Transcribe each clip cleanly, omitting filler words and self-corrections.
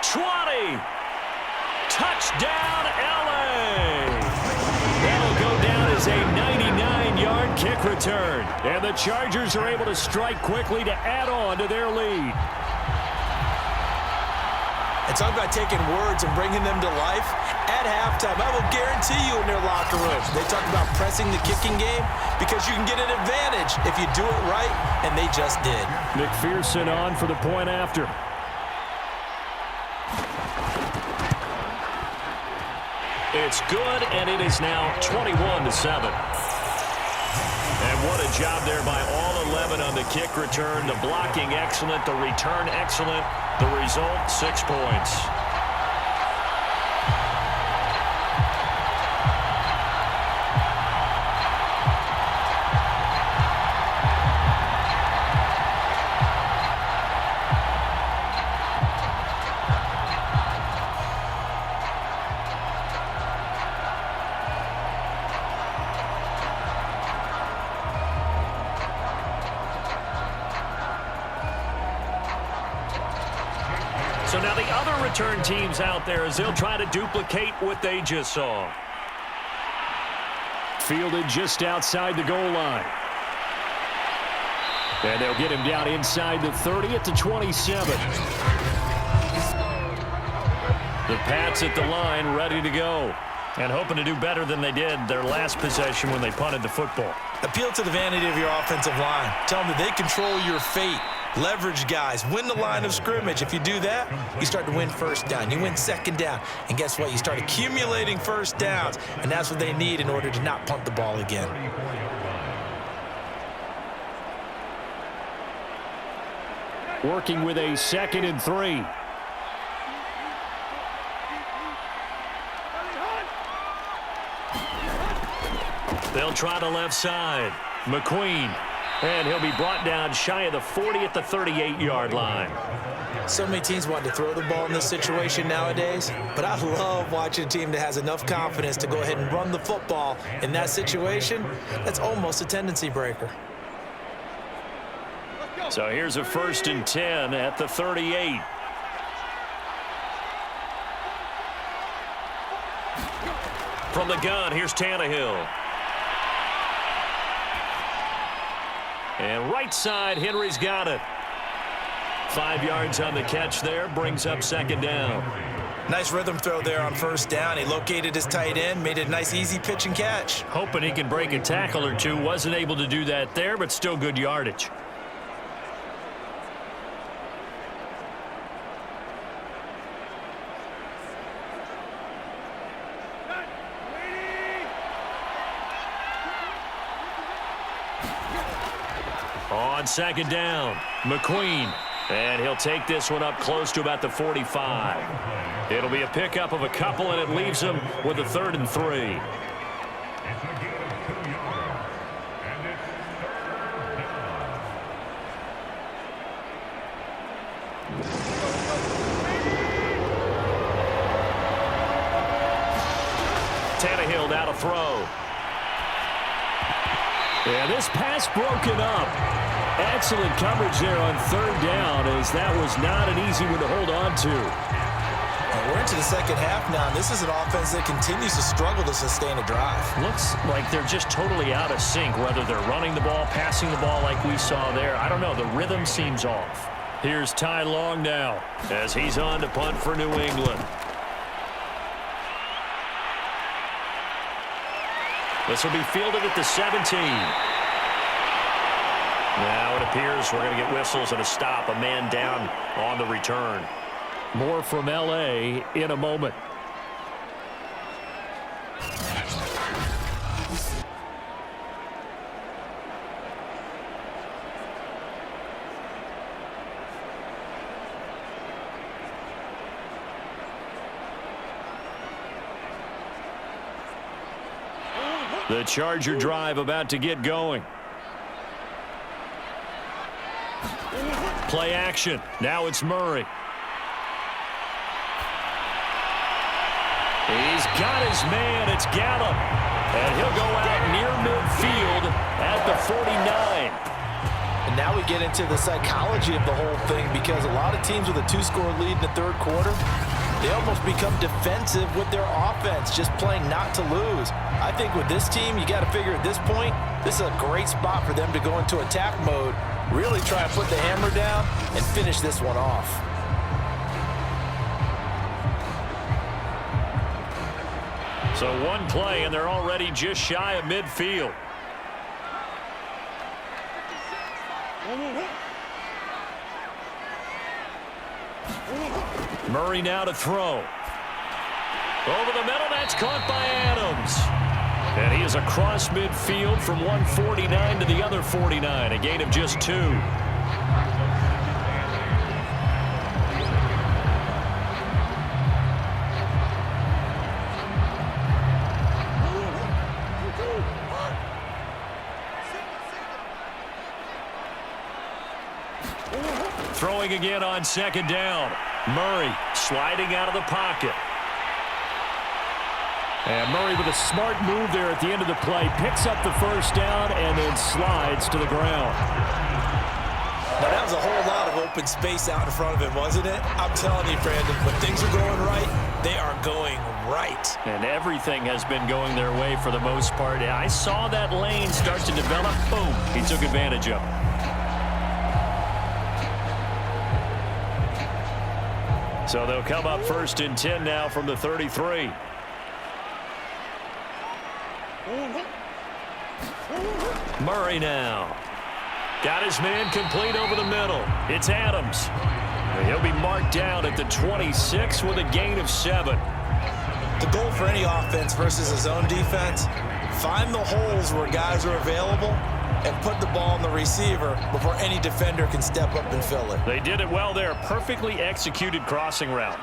20. Touchdown, LA. That'll go down as a 99-yard kick return. And the Chargers are able to strike quickly to add on to their lead. It's all about taking words and bringing them to life. At halftime, I will guarantee you in their locker room, they talk about pressing the kicking game because you can get an advantage if you do it right, and they just did. McPherson on for the point after. It's good, and it is now 21-7. And what a job there by all 11 on the kick return. The blocking excellent, the return excellent. The result, 6 points. So now the other return teams out there as they'll try to duplicate what they just saw. Fielded just outside the goal line. And they'll get him down inside the 30 at the 27. The Pats at the line ready to go. And hoping to do better than they did their last possession when they punted the football. Appeal to the vanity of your offensive line. Tell them that they control your fate. Leverage guys. Win the line of scrimmage. If you do that, you start to win first down. You win second down. And guess what? You start accumulating first downs. And that's what they need in order to not punt the ball again. Working with a 2nd and 3. They'll try the left side. McQueen. And he'll be brought down shy of the 40 at the 38-yard line. So many teams want to throw the ball in this situation nowadays, but I love watching a team that has enough confidence to go ahead and run the football. In that situation, that's almost a tendency breaker. So here's a 1st and 10 at the 38. From the gun, here's Tannehill. And right side, Henry's got it. 5 yards on the catch there, brings up 2nd down. Nice rhythm throw there on 1st down. He located his tight end, made a nice easy pitch and catch. Hoping he can break a tackle or two. Wasn't able to do that there, but still good yardage. On 2nd down, McQueen. And he'll take this one up close to about the 45. It'll be a pickup of a couple, and it leaves him with a 3rd and 3. Tannehill now to throw. And this pass broken up. Excellent coverage there on 3rd down, as that was not an easy one to hold on to. We're into the 2nd half now. This is an offense that continues to struggle to sustain a drive. Looks like they're just totally out of sync, whether they're running the ball, passing the ball like we saw there. I don't know. The rhythm seems off. Here's Ty Long now as he's on to punt for New England. This will be fielded at the 17. Now it appears we're going to get whistles and a stop. A man down on the return. More from L.A. in a moment. The Charger drive about to get going. Play action. Now it's Murray. He's got his man. It's Gallup. And he'll go out near midfield at the 49. now we get into the psychology of the whole thing, because a lot of teams with a 2-score lead in the third quarter, they almost become defensive with their offense, just playing not to lose. I think with this team, you got to figure at this point, this is a great spot for them to go into attack mode, really try and put the hammer down and finish this one off. So one play, and they're already just shy of midfield. Murray now to throw. Over the middle, that's caught by Adams. And he is across midfield from 149 to the other 49, a gain of just 2. Throwing again on second down. Murray sliding out of the pocket. And Murray with a smart move there at the end of the play. Picks up the first down and then slides to the ground. Now, that was a whole lot of open space out in front of him, wasn't it? I'm telling you, Brandon, when things are going right, they are going right. And everything has been going their way for the most part. I saw that lane start to develop. Boom. He took advantage of it. So they'll come up 1st and 10 now from the 33. Murray now. Got his man complete over the middle. It's Adams. He'll be marked down at the 26 with a gain of 7. The goal for any offense versus his own defense, find the holes where guys are available and put the ball on the receiver before any defender can step up and fill it. They did it well there. Perfectly executed crossing route.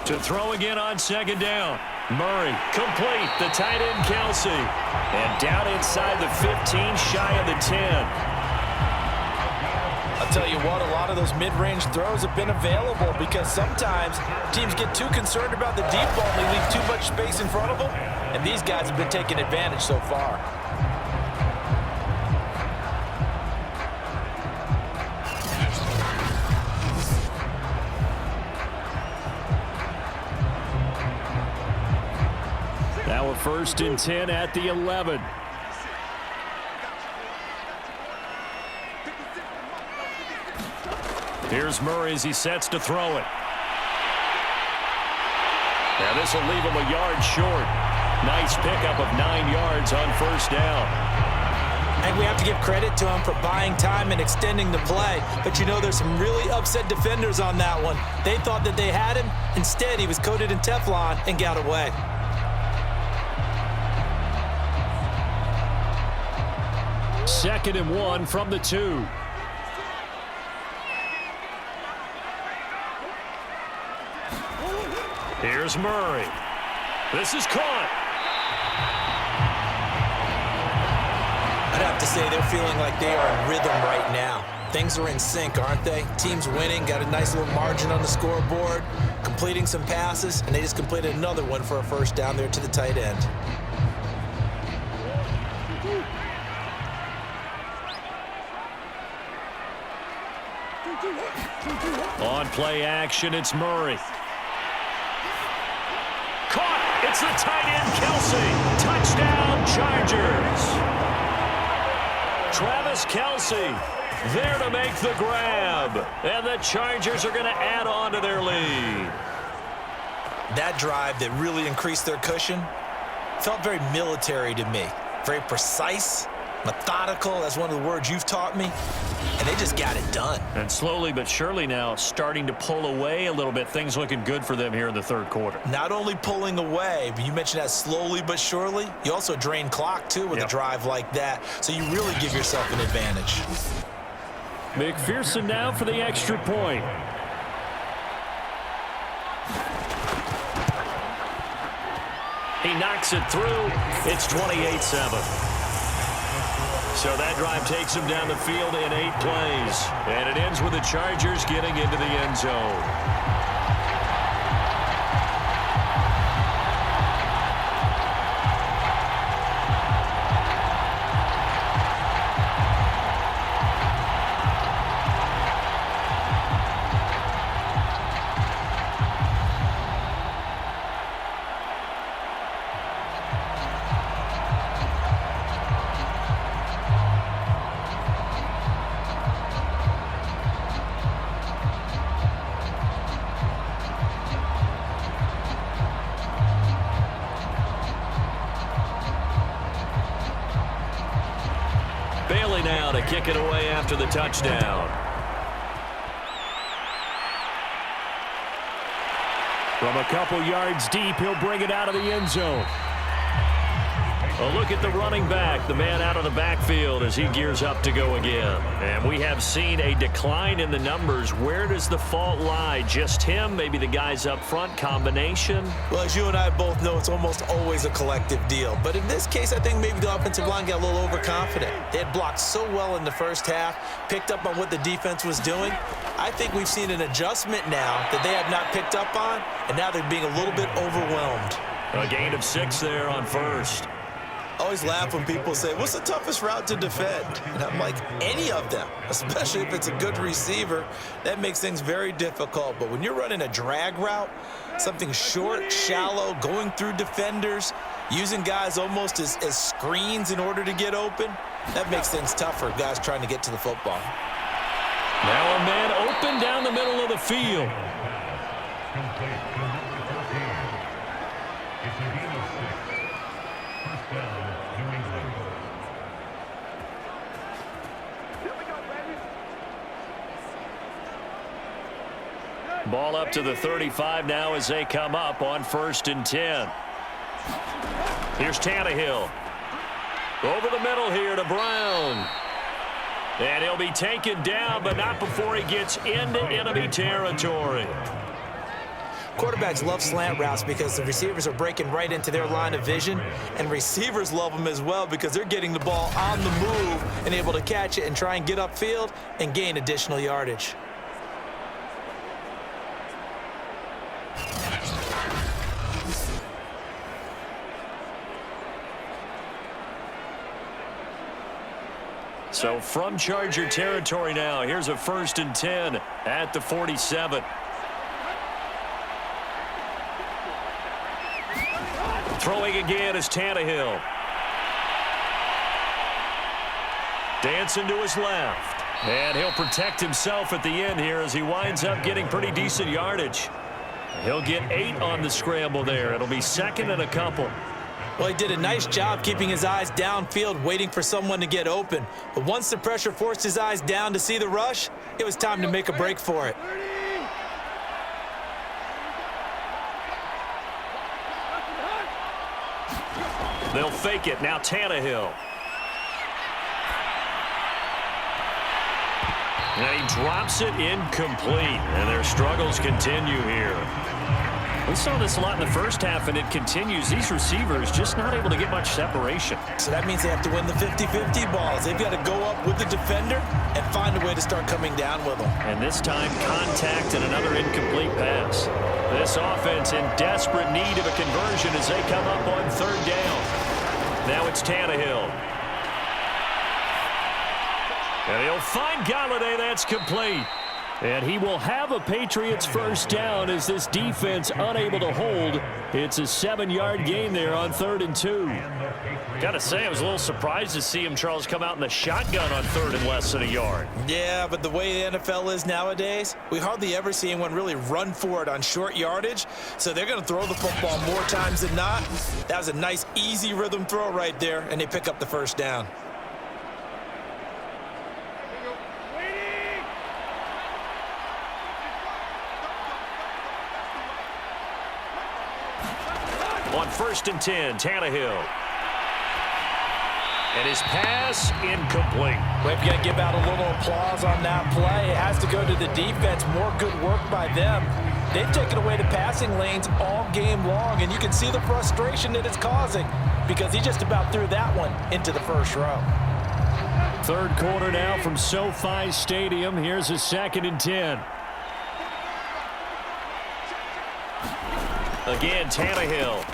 To throw again on second down. Murray complete. The tight end Kelsey. And down inside the 15, shy of the 10. I'll tell you what, a lot of those mid-range throws have been available because sometimes teams get too concerned about the deep ball and they leave too much space in front of them, and these guys have been taking advantage so far. Now a 1st and 10 at the 11. Here's Murray as he sets to throw it. Now this will leave him a yard short. Nice pickup of 9 yards on 1st down. And we have to give credit to him for buying time and extending the play. But you know, there's some really upset defenders on that one. They thought that they had him. Instead, he was coated in Teflon and got away. Second and 1 from the 2. Here's Murray. This is caught. I'd have to say they're feeling like they are in rhythm right now. Things are in sync, aren't they? Team's winning, got a nice little margin on the scoreboard, completing some passes, and they just completed another one for a 1st down there to the tight end. On play action, it's Murray. Caught! It's the tight end, Kelsey. Touchdown, Chargers. Travis Kelsey there to make the grab. And the Chargers are going to add on to their lead. That drive that really increased their cushion felt very military to me. Very precise, methodical, that's one of the words you've taught me, and they just got it done. And slowly but surely now starting to pull away a little bit. Things looking good for them here in the third quarter. Not only pulling away, but you mentioned that slowly but surely. You also drain clock, too, with a drive like that, so you really give yourself an advantage. McPherson now for the extra point. He knocks it through. It's 28-7. So that drive takes him down the field in 8 plays. And it ends with the Chargers getting into the end zone. now to kick it away after the touchdown. From a couple yards deep, he'll bring it out of the end zone. A look at the running back, the man out of the backfield as he gears up to go again. And we have seen a decline in the numbers. Where does the fault lie? Just him? Maybe the guys up front? Combination? Well, as you and I both know, it's almost always a collective deal. But in this case, I think maybe the offensive line got a little overconfident. They had blocked so well in the first half, picked up on what the defense was doing. I think we've seen an adjustment now that they have not picked up on, and now they're being a little bit overwhelmed. A gain of 6 there on first. I always laugh when people say, what's the toughest route to defend? And I'm like, any of them, especially if it's a good receiver. That makes things very difficult. But when you're running a drag route, something short, shallow, going through defenders, using guys almost as screens in order to get open, that makes things tougher, guys trying to get to the football. Now a man open down the middle of the field. Ball up to the 35 now as they come up on 1st and 10. Here's Tannehill. Over the middle here to Brown. And he'll be taken down, but not before he gets into enemy territory. Quarterbacks love slant routes because the receivers are breaking right into their line of vision, and receivers love them as well because they're getting the ball on the move and able to catch it and try and get upfield and gain additional yardage. So from Charger territory now, here's a 1st and 10 at the 47. Throwing again is Tannehill. Dancing to his left. And he'll protect himself at the end here as he winds up getting pretty decent yardage. He'll get 8 on the scramble there. It'll be 2nd and a couple. Well, he did a nice job keeping his eyes downfield, waiting for someone to get open. But once the pressure forced his eyes down to see the rush, it was time to make a break for it. They'll fake it. Now Tannehill. And he drops it incomplete. And their struggles continue here. We saw this a lot in the first half, and it continues. These receivers just not able to get much separation. So that means they have to win the 50-50 balls. They've got to go up with the defender and find a way to start coming down with them. And this time, contact and another incomplete pass. This offense in desperate need of a conversion as they come up on 3rd down. Now it's Tannehill. And he'll find Galladay. That's complete. And he will have a Patriots 1st down as this defense unable to hold. It's a 7-yard gain there on 3rd and 2. Got to say, I was a little surprised to see him, Charles, come out in the shotgun on 3rd and less than a yard. Yeah, but the way the NFL is nowadays, we hardly ever see anyone really run for it on short yardage. So they're going to throw the football more times than not. That was a nice, easy rhythm throw right there, and they pick up the 1st down. On 1st and 10, Tannehill. And his pass incomplete. We've got to give out a little applause on that play. It has to go to the defense. More good work by them. They've taken away the passing lanes all game long, and you can see the frustration that it's causing because he just about threw that one into the 1st row. 3rd quarter now from SoFi Stadium. Here's a 2nd and 10. Again, Tannehill.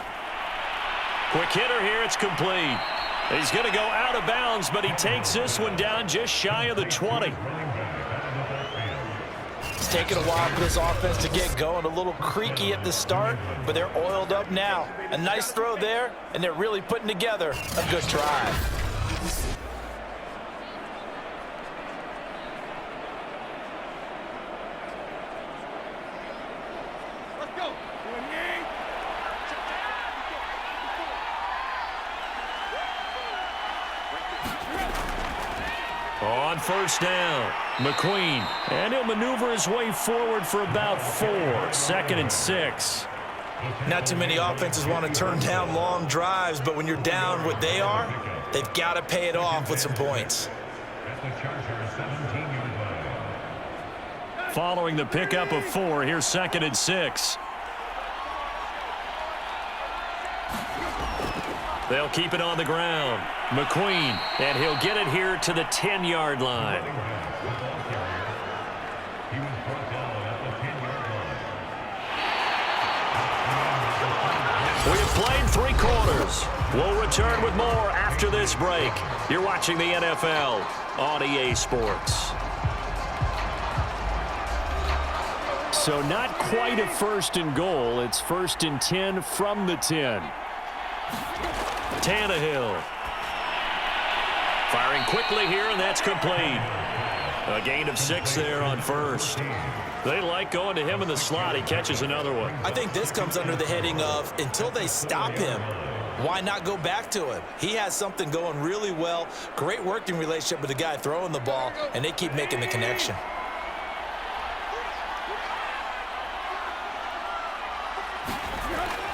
Quick hitter here, it's complete. He's going to go out of bounds, but he takes this one down just shy of the 20. It's taken a while for this offense to get going. A little creaky at the start, but they're oiled up now. A nice throw there, and they're really putting together a good drive. On first down, McQueen. And he'll maneuver his way forward for about 4. 2nd and 6. Not too many offenses want to turn down long drives, but when you're down what they are, they've got to pay it off with some points. Following the pickup of 4, here's 2nd and 6. They'll keep it on the ground. McQueen, and he'll get it here to the 10-yard line. We have played 3 quarters. We'll return with more after this break. You're watching the NFL on EA Sports. So not quite a 1st and goal. It's 1st and 10 from the 10. Tannehill. Firing quickly here, and that's complete. A gain of 6 there on 1st. They like going to him in the slot. He catches another one. I think this comes under the heading of until they stop him, why not go back to him? He has something going really well. Great working relationship with the guy throwing the ball, and they keep making the connection.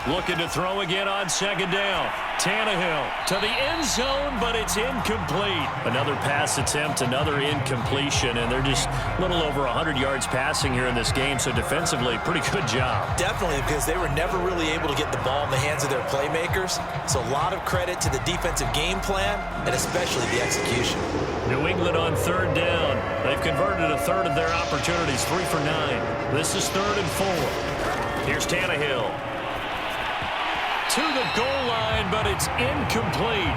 Looking to throw again on 2nd down. Tannehill to the end zone, but it's incomplete. Another pass attempt, another incompletion, and they're just a little over 100 yards passing here in this game, so defensively, pretty good job. Definitely, because they were never really able to get the ball in the hands of their playmakers, so a lot of credit to the defensive game plan, and especially the execution. New England on 3rd down. They've converted a third of their opportunities, 3 for 9. This is 3rd and 4. Here's Tannehill. To the goal line, but it's incomplete.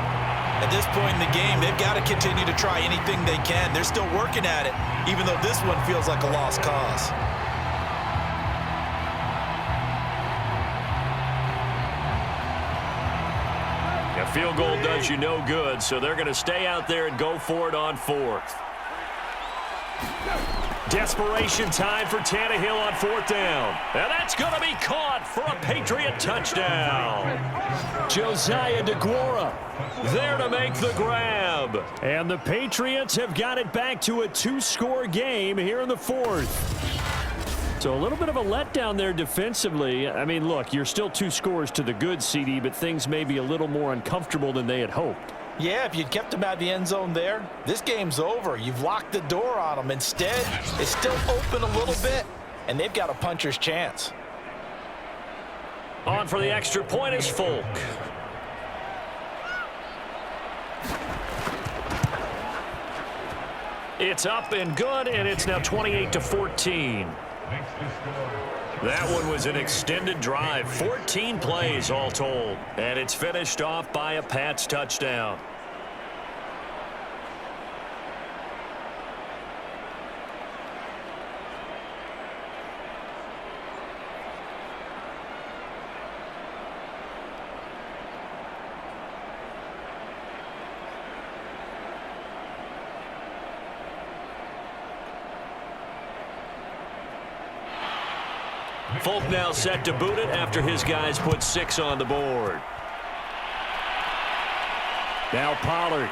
At this point in the game, they've got to continue to try anything they can. They're still working at it, even though this one feels like a lost cause. A field goal does you no good, so they're going to stay out there and go for it on 4th. Desperation time for Tannehill on 4th down. And that's going to be caught for a Patriot touchdown. Josiah DeGuara there to make the grab. And the Patriots have got it back to a 2-score game here in the 4th. So a little bit of a letdown there defensively. I mean, look, you're still 2 scores to the good, CD, but things may be a little more uncomfortable than they had hoped. Yeah, if you'd kept them out of the end zone there, this game's over. You've locked the door on them. Instead, it's still open a little bit, and they've got a puncher's chance. On for the extra point is Folk. It's up and good, and it's now 28-14. That one was an extended drive, 14 plays all told, and it's finished off by a Pats touchdown. Folk now set to boot it after his guys put 6 on the board. Now Pollard.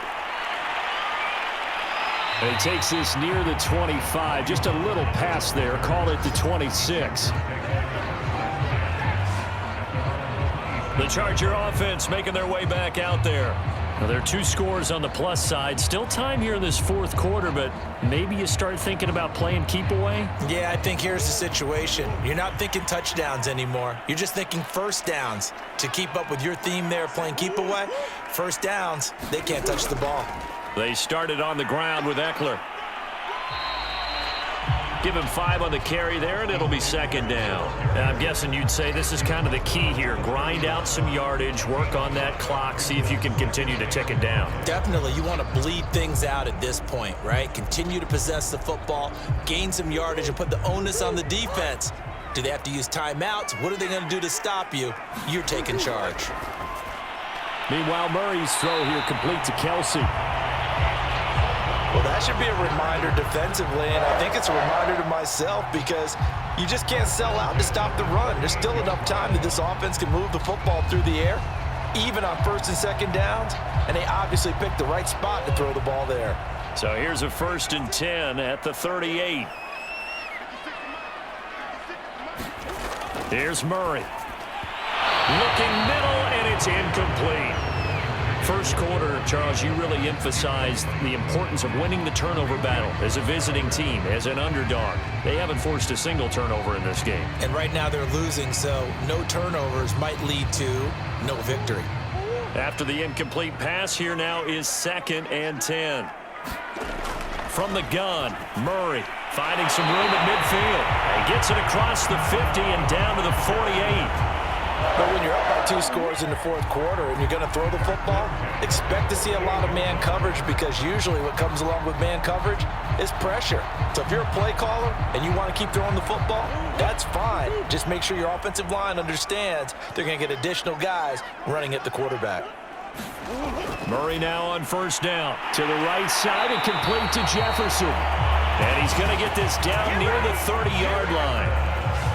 And he takes this near the 25. Just a little pass there. Call it the 26. The Charger offense making their way back out there. Now, there are 2 scores on the plus side. Still time here in this 4th quarter, but maybe you start thinking about playing keep away? Yeah, I think here's the situation. You're not thinking touchdowns anymore. You're just thinking first downs. To keep up with your theme there, playing keep away, first downs, they can't touch the ball. They started on the ground with Eckler. Give him 5 on the carry there, and it'll be 2nd down. And I'm guessing you'd say this is kind of the key here. Grind out some yardage, work on that clock, see if you can continue to tick it down. Definitely. You want to bleed things out at this point, right? Continue to possess the football, gain some yardage, and put the onus on the defense. Do they have to use timeouts? What are they going to do to stop you? You're taking charge. Meanwhile, Murray's throw here complete to Kelsey. Well, that should be a reminder defensively, and I think it's a reminder to myself because you just can't sell out to stop the run. There's still enough time that this offense can move the football through the air, even on 1st and 2nd downs, and they obviously picked the right spot to throw the ball there. So here's a 1st and 10 at the 38. Here's Murray. Looking middle, and it's incomplete. First quarter, Charles, you really emphasized the importance of winning the turnover battle as a visiting team, as an underdog. They haven't forced a single turnover in this game. And right now they're losing, so no turnovers might lead to no victory. After the incomplete pass, here now is 2nd and 10. From the gun, Murray finding some room at midfield. He gets it across the 50 and down to the 48. But when you're up by 2 scores in the 4th quarter and you're going to throw the football, expect to see a lot of man coverage, because usually what comes along with man coverage is pressure. So if you're a play caller and you want to keep throwing the football, that's fine. Just make sure your offensive line understands they're going to get additional guys running at the quarterback. Murray now on 1st down. To the right side and complete to Jefferson. And he's going to get this down near the 30-yard line.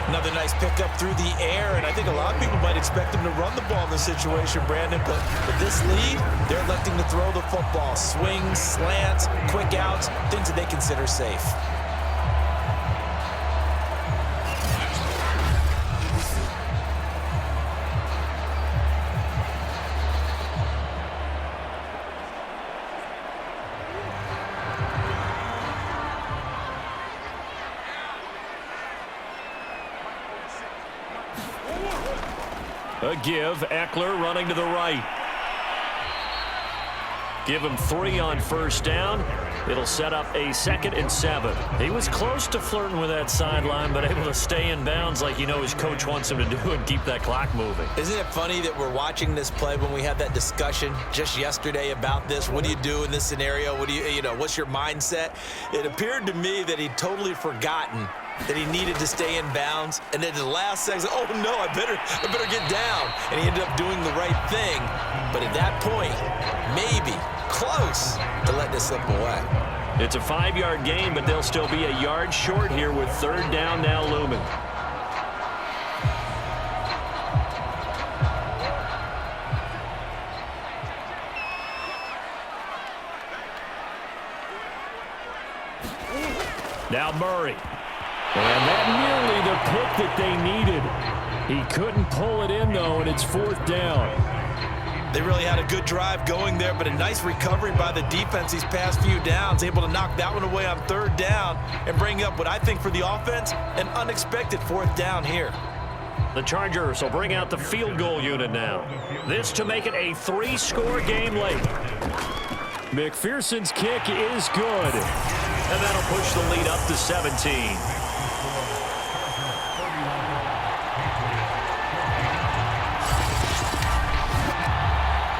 Another nice pickup through the air, and I think a lot of people might expect him to run the ball in this situation, Brandon, but with this lead, they're electing to throw the football. Swings, slants, quick outs, things that they consider safe. A give, Eckler running to the right. Give him 3 on 1st down. It'll set up a 2nd and 7. He was close to flirting with that sideline, but able to stay in bounds like you know his coach wants him to do and keep that clock moving. Isn't it funny that we're watching this play when we had that discussion just yesterday about this? What do you do in this scenario? What do you know, what's your mindset? It appeared to me that he'd totally forgotten that he needed to stay in bounds, and then the last second, oh no, I better get down, and he ended up doing the right thing. But at that point, maybe close to let this slip away. It's a 5-yard gain, but they'll still be a yard short here with 3rd down now looming. Now Murray. And that nearly the pick that they needed. He couldn't pull it in, though, and it's 4th down. They really had a good drive going there, but a nice recovery by the defense these past few downs, able to knock that one away on 3rd down and bring up what I think for the offense, an unexpected 4th down here. The Chargers will bring out the field goal unit now. This to make it a 3-score game late. McPherson's kick is good. And that'll push the lead up to 17.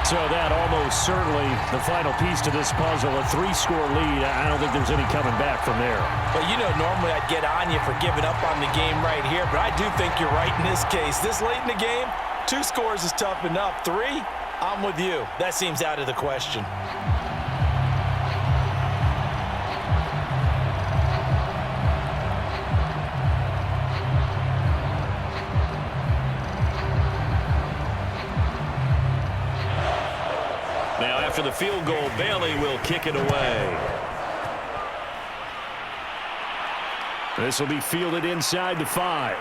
So that almost certainly the final piece to this puzzle, a 3-score lead. I don't think there's any coming back from there. Well, you know, normally I'd get on you for giving up on the game right here, but I do think you're right in this case. This late in the game, 2 scores is tough enough. 3, I'm with you. That seems out of the question. Now, after the field goal, Bailey will kick it away. This will be fielded inside the 5.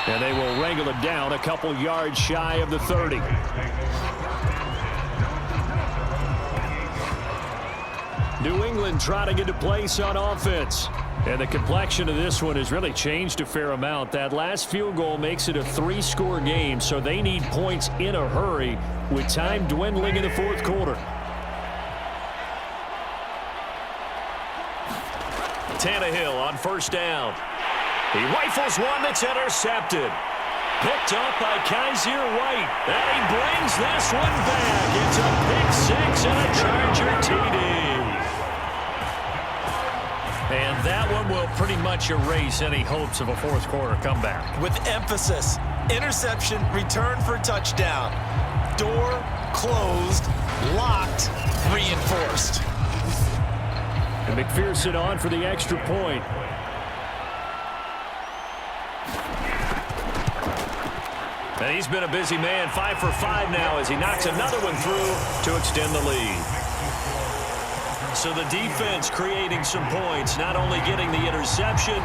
And they will wrangle it down a couple yards shy of the 30. New England trying to get a place on offense. And the complexion of this one has really changed a fair amount. That last field goal makes it a 3-score game, so they need points in a hurry with time dwindling in the 4th quarter. Tannehill on 1st down. He rifles one that's intercepted. Picked up by Kaiser White. And he brings this one back. It's a pick 6 and a Charger TD. And that one will pretty much erase any hopes of a 4th quarter comeback. With emphasis, interception, return for touchdown. Door closed, locked, reinforced. And McPherson on for the extra point. And he's been a busy man, 5 for 5 now as he knocks another one through to extend the lead. So the defense creating some points, not only getting the interception,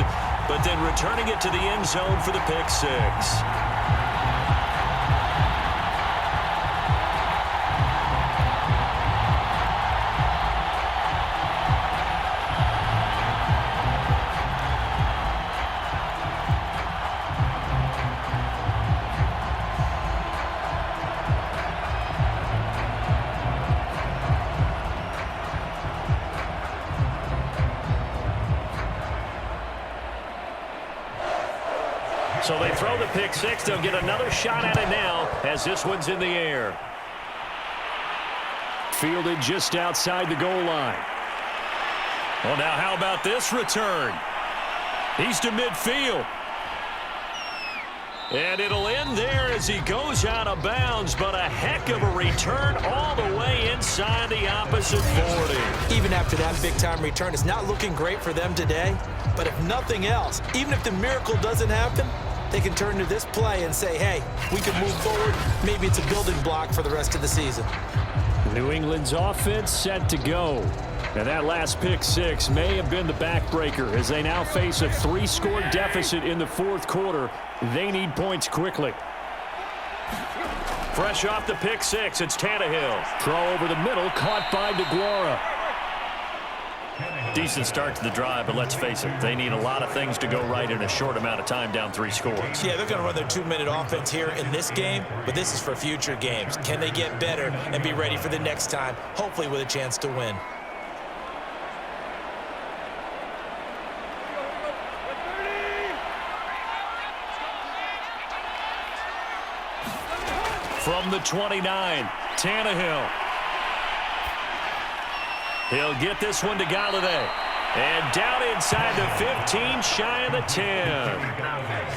but then returning it to the end zone for the pick six. So they throw the pick six. They'll get another shot at it now as this one's in the air. Fielded just outside the goal line. Well, now how about this return? He's to midfield. And it'll end there as he goes out of bounds, but a heck of a return all the way inside the opposite 40. Even after that big-time return, it's not looking great for them today. But if nothing else, even if the miracle doesn't happen, they can turn to this play and say, hey, we can move forward. Maybe it's a building block for the rest of the season. New England's offense set to go. And that last pick six may have been the backbreaker as they now face a 3-score deficit in the fourth quarter. They need points quickly. Fresh off the pick six, it's Tannehill. Throw over the middle, caught by DeGuara. Decent start to the drive, but let's face it, they need a lot of things to go right in a short amount of time down 3 scores. Yeah, they're going to run their 2-minute offense here in this game, but this is for future games. Can they get better and be ready for the next time, hopefully with a chance to win? From the 29, Tannehill. He'll get this one to Galladay. And down inside the 15, shy of the 10.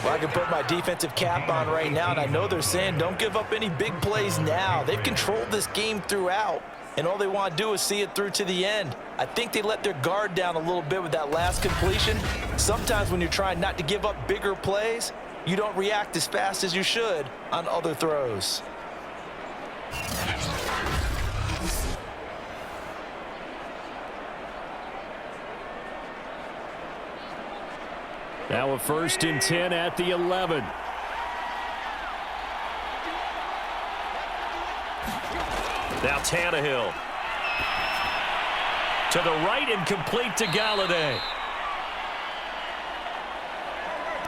Well, I can put my defensive cap on right now, and I know they're saying don't give up any big plays now. They've controlled this game throughout, and all they want to do is see it through to the end. I think they let their guard down a little bit with that last completion. Sometimes when you're trying not to give up bigger plays, you don't react as fast as you should on other throws. Now a 1st and 10 at the 11. Now Tannehill. To the right and complete to Galladay.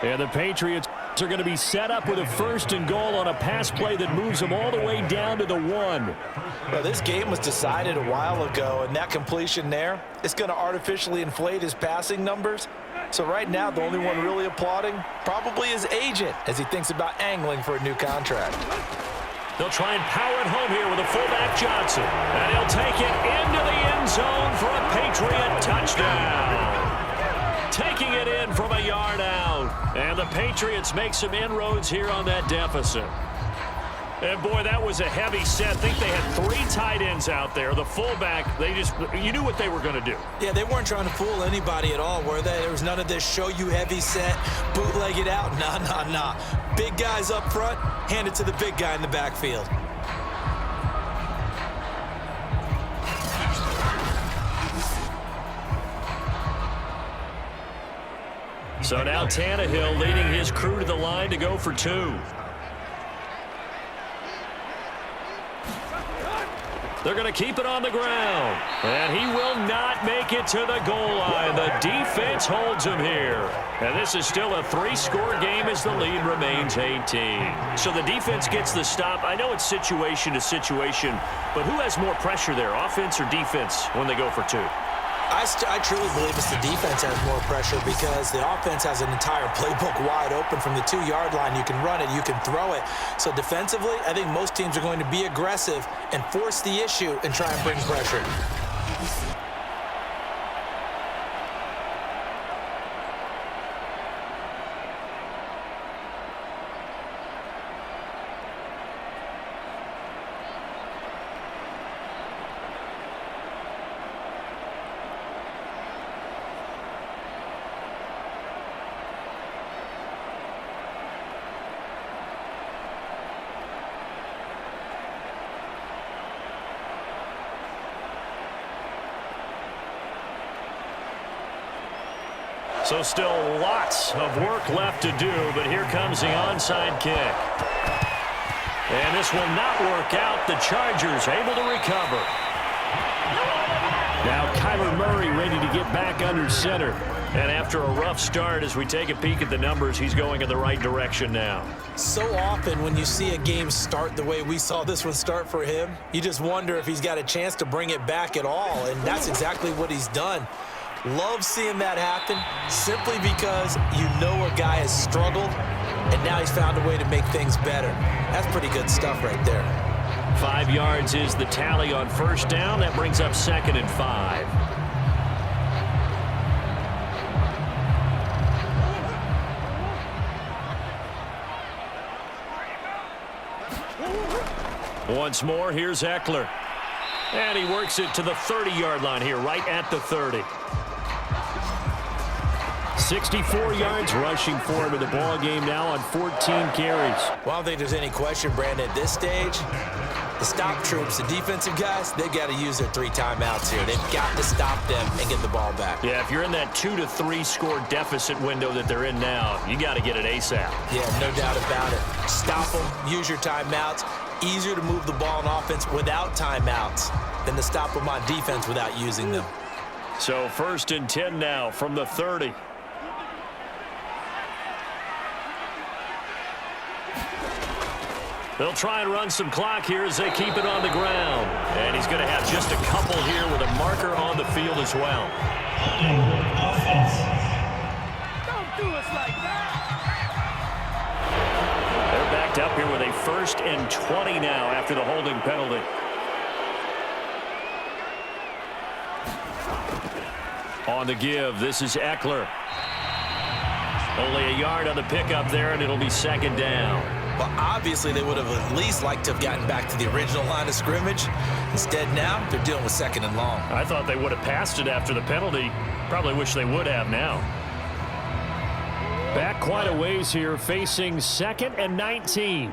And the Patriots are going to be set up with a 1st and goal on a pass play that moves them all the way down to the 1. Well, this game was decided a while ago, and that completion there, it's going to artificially inflate his passing numbers. So right now, the only one really applauding probably his agent as he thinks about angling for a new contract. They'll try and power it home here with a fullback Johnson. And he'll take it into the end zone for a Patriot touchdown. Taking it in from a yard out. And the Patriots make some inroads here on that deficit. And, boy, that was a heavy set. I think they had 3 tight ends out there. The fullback, you knew what they were going to do. Yeah, they weren't trying to fool anybody at all, were they? There was none of this show you heavy set, bootleg it out. Nah. Big guys up front, hand it to the big guy in the backfield. So now Tannehill leading his crew to the line to go for 2. They're going to keep it on the ground. And he will not make it to the goal line. The defense holds him here. And this is still a 3-score game as the lead remains 18. So the defense gets the stop. I know it's situation to situation, but who has more pressure there, offense or defense, when they go for 2? I truly believe it's the defense has more pressure because the offense has an entire playbook wide open from the 2-yard line. You can run it, you can throw it. So defensively, I think most teams are going to be aggressive and force the issue and try and bring pressure. So still lots of work left to do, but here comes the onside kick. And this will not work out. The Chargers able to recover. Now Kyler Murray ready to get back under center. And after a rough start, as we take a peek at the numbers, he's going in the right direction now. So often when you see a game start the way we saw this one start for him, you just wonder if he's got a chance to bring it back at all, and that's exactly what he's done. Love seeing that happen simply because you know a guy has struggled, and now he's found a way to make things better. That's pretty good stuff right there. 5 yards is the tally on first down. That brings up 2nd and 5. Once more, here's Eckler. And he works it to the 30-yard line here, right at the 30. 64 yards rushing for him in the ball game now on 14 carries. Well, I don't think there's any question, Brandon, at this stage. The stop troops, the defensive guys, they got to use their 3 timeouts here. They've got to stop them and get the ball back. Yeah, if you're in that 2 to 3 score deficit window that they're in now, you got to get it ASAP. Yeah, no doubt about it. Stop them, use your timeouts. Easier to move the ball on offense without timeouts than to stop them on defense without using them. So 1st and 10 now from the 30. They'll try and run some clock here as they keep it on the ground. And he's going to have just a couple here with a marker on the field as well. Don't do us like that. They're backed up here with a 1st and 20 now after the holding penalty. On the give, this is Eckler. Only a yard on the pickup there, and it'll be 2nd down. Well, obviously, they would have at least liked to have gotten back to the original line of scrimmage. Instead, now, they're dealing with 2nd and long. I thought they would have passed it after the penalty. Probably wish they would have now. Back quite a ways here, facing 2nd and 19.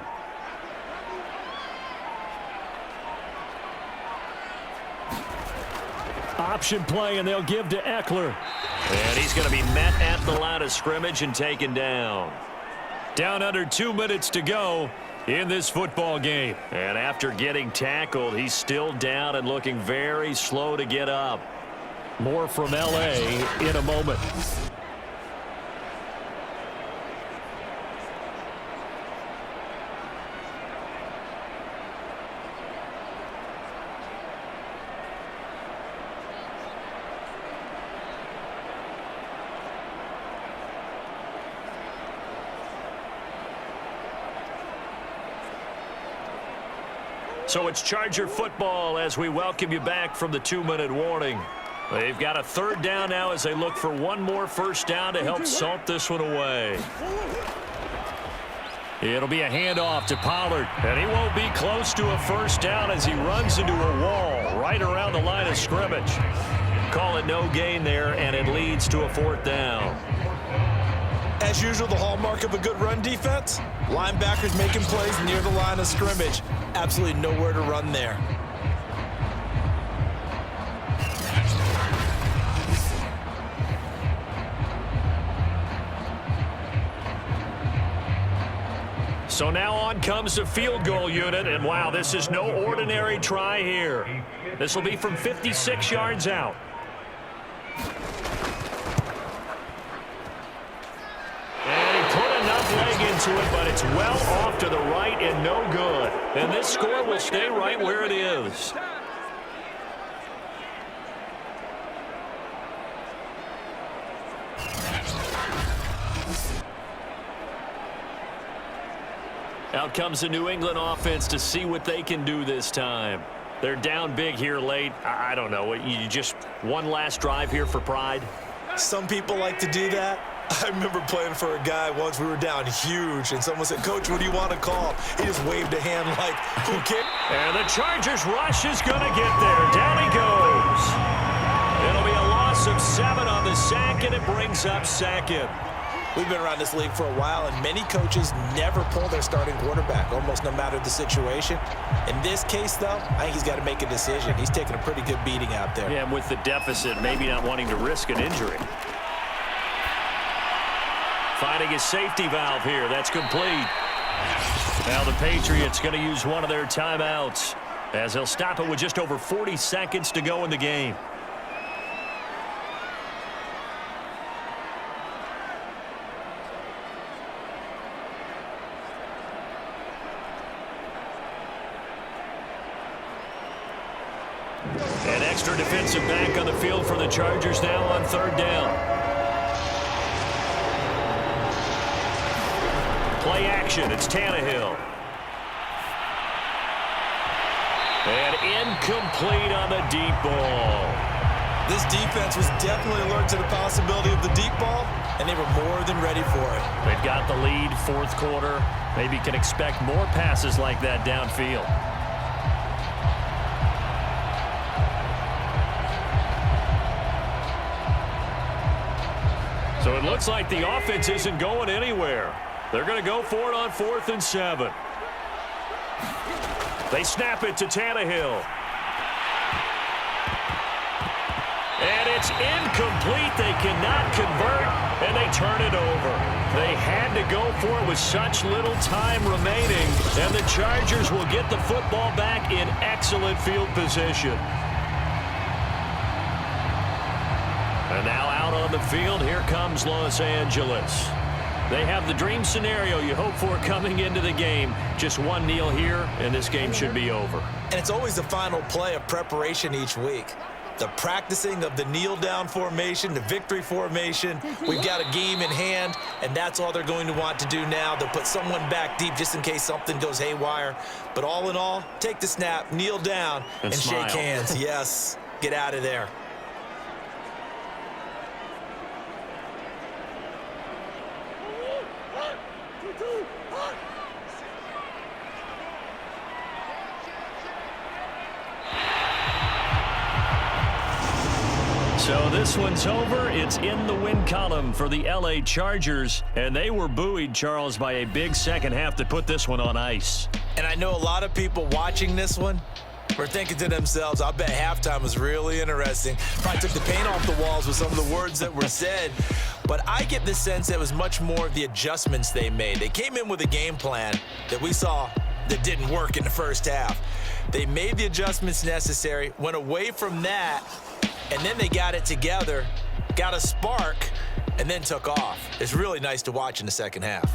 Option play, and they'll give to Eckler. And he's going to be met at the line of scrimmage and taken down. Down under 2 minutes to go in this football game. And after getting tackled, he's still down and looking very slow to get up. More from L.A. in a moment. So it's Charger football as we welcome you back from the 2-minute warning. They've got a 3rd down now as they look for one more 1st down to help salt this one away. It'll be a handoff to Pollard, and he won't be close to a 1st down as he runs into a wall right around the line of scrimmage. Call it no gain there, and it leads to a 4th down. As usual, the hallmark of a good run defense, linebackers making plays near the line of scrimmage. Absolutely nowhere to run there. So now on comes the field goal unit, and wow, this is no ordinary try here. This will be from 56 yards out. Into it, but it's well off to the right and no good. And this score will stay right where it is. Out comes the New England offense to see what they can do this time. They're down big here late. I don't know. You just one last drive here for pride? Some people like to do that. I remember playing for a guy once. We were down huge, and someone said, "Coach, what do you want to call?" He just waved a hand like, who cares? And the Chargers rush is going to get there. Down he goes. It'll be a loss of 7 on the sack, and it brings up 2nd. We've been around this league for a while, and many coaches never pull their starting quarterback, almost no matter the situation. In this case, though, I think he's got to make a decision. He's taking a pretty good beating out there. Yeah, and with the deficit, maybe not wanting to risk an injury. finding his safety valve here. That's complete. Now the Patriots going to use one of their timeouts as they'll stop it with just over 40 seconds to go in the game. An extra defensive back on the field for the Chargers now on third down. Play action. It's Tannehill. And incomplete on the deep ball. This defense was definitely alert to the possibility of the deep ball, and they were more than ready for it. They've got the lead, fourth quarter. Maybe can expect more passes like that downfield. So it looks like the offense isn't going anywhere. They're going to go for it on 4th and 7. They snap it to Tannehill. And it's incomplete. They cannot convert, and they turn it over. They had to go for it with such little time remaining, and the Chargers will get the football back in excellent field position. And now out on the field, here comes Los Angeles. They have the dream scenario you hope for coming into the game. Just one kneel here, and this game should be over. And it's always the final play of preparation each week. The practicing of the kneel-down formation, the victory formation. We've got a game in hand, and that's all they're going to want to do now. They'll put someone back deep just in case something goes haywire. But all in all, take the snap, kneel down, and shake hands. Yes, get out of there. So this one's over. It's in the win column for the LA Chargers, and they were buoyed, Charles, by a big second half to put this one on ice. And I know a lot of people watching this one were thinking to themselves, I bet halftime was really interesting. Probably took the paint off the walls with some of the words that were said. But I get the sense that it was much more of the adjustments they made. They came in with a game plan that we saw that didn't work in the first half. They made the adjustments necessary, went away from that, and then they got it together, got a spark, and then took off. It's really nice to watch in the second half.